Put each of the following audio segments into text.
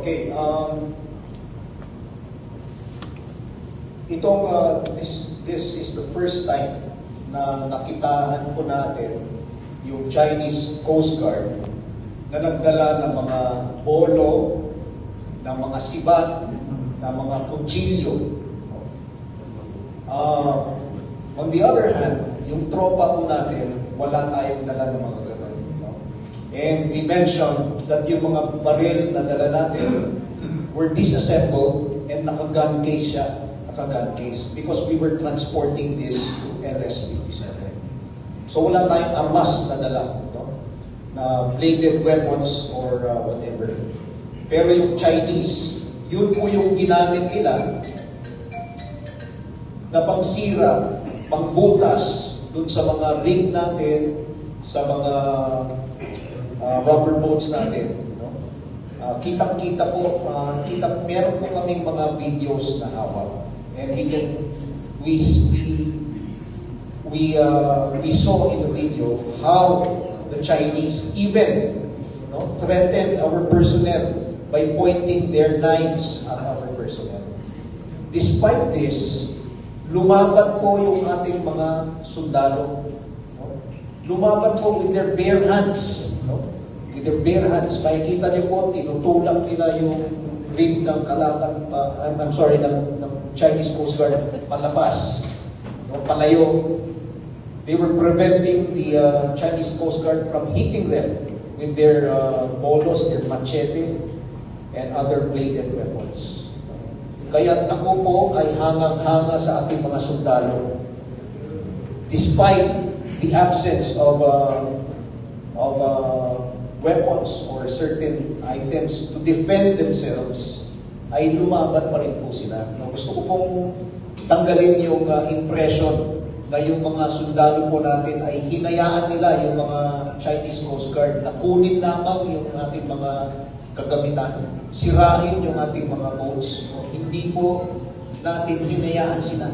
Okay, this is the first time na nakitaan po natin yung Chinese Coast Guard na nagdala ng mga polo, ng mga sibat, ng mga kutsilyo. On the other hand, yung tropa po natin, wala tayong dala ng mga ganun. And we mentioned that yung mga baril na dala natin were disassembled and naka-gun case siya. Naka-gun case. Because we were transporting this to LS-57. So wala tayong armas na dala. No? Na bladed weapons or whatever. Pero yung Chinese, yun po yung ginamit nila na pangsira, pangbutas dun sa mga rig natin, sa mga rubber boats natin. No? Kitang-kita po, meron po kaming mga videos na hawak. And we saw in the video how the Chinese even threatened our personnel by pointing their knives at our personnel. Despite this, lumaban po yung ating mga sundalo. Lumaban po with their bare hands. With their bare hands. Makikita niyo po, tinutulak nila yung rig ng kalaban, ng Chinese Coast Guard palabas, palayo. They were preventing the Chinese Coast Guard from hitting them with their bolos, their machete, and other bladed weapons. Kaya ako po ay hangang-hanga sa ating mga sundalo. Despite the absence of weapons or certain items to defend themselves, ay lumaban pa rin po sila. Gusto ko pong tanggalin yung impression na yung mga sundalo po natin ay hinayaan nila yung mga Chinese Coast Guard na kunin lamang yung ating mga kagamitan, sirain yung ating mga boats. Hindi po natin hinayaan sila.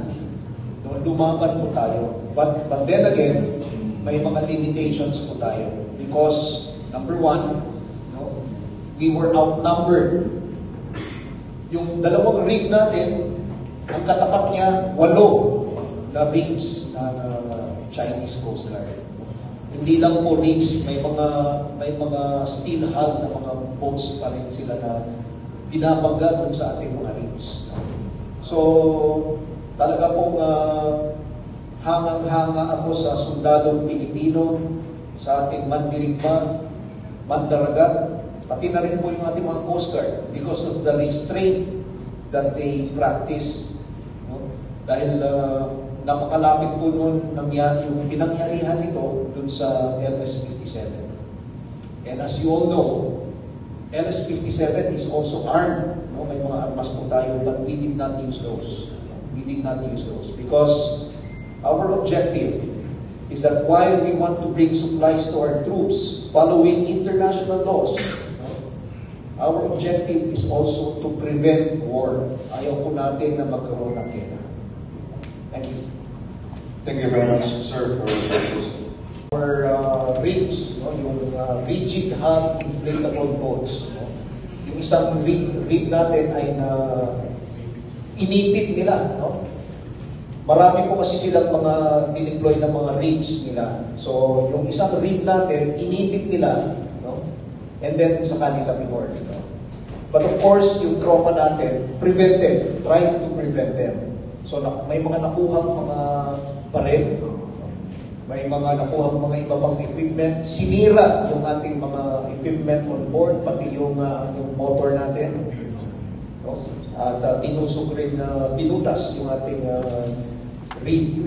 Lumaban po tayo. But then again, may mga limitations po tayo. Because, number one, we were outnumbered. Yung dalawang rig natin, ang katapat niya, 8 na rigs na Chinese Coast Guard. Hindi lang po rigs, may mga steel hull na mga boats pa rin sila na binabangga dun sa ating mga rigs. So, talaga pong hangang-hanga ako sa sundalong Pilipino, sa ating mandirigma, mandaragat, pati na rin po yung ating mga Coast Guard because of the restraint that they practice. Dahil napakalapit po noon yung pinangyarihan nito dun sa LS-57. And as you all know, LS-57 is also armed. May mga armas po tayo, but we did not use those. We did not use those because our objective is that while we want to bring supplies to our troops following international laws, our objective is also to prevent war. Ayaw po natin na magkaroon ng kena. Thank you. Thank you very much, sir, for this. Our rigs, yung rigid hull inflatable boats. Yung isang rig natin ay inipit nila. Marami po kasi silang mga dineploy na mga rigs nila. So, yung isang rig natin, inipit nila. And then, sa kanila before. But of course, yung trauma natin, prevented, tried to prevent them. So, may mga nakuhang mga baril, may mga nakuhang mga iba pang equipment, sinira yung ating mga equipment on board, pati yung motor natin. At tinusok rin binutas yung ating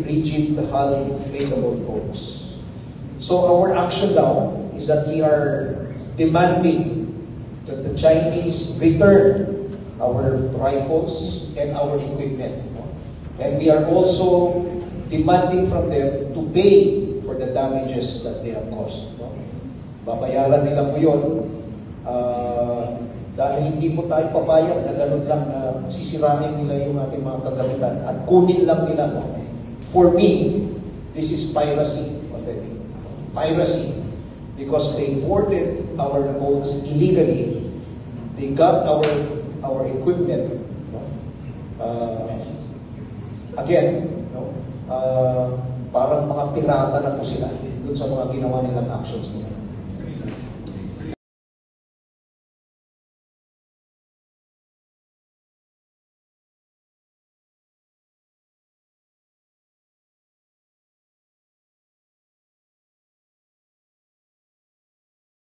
rigid hull inflatable boats. So our action now is that we are demanding that the Chinese return our rifles and our equipment. And we are also demanding from them to pay for the damages that they have caused. Babayaran nila po yun. Dahil hindi po tayo papayag na gano'n lang sisiramin nila yung ating mga kagamitan at kunin lang nila. For me, this is piracy already. Piracy. Because they boarded our boats illegally They got our equipment. No? Again, no? Parang mga pirata na po sila dun sa mga ginawa nilang actions nila.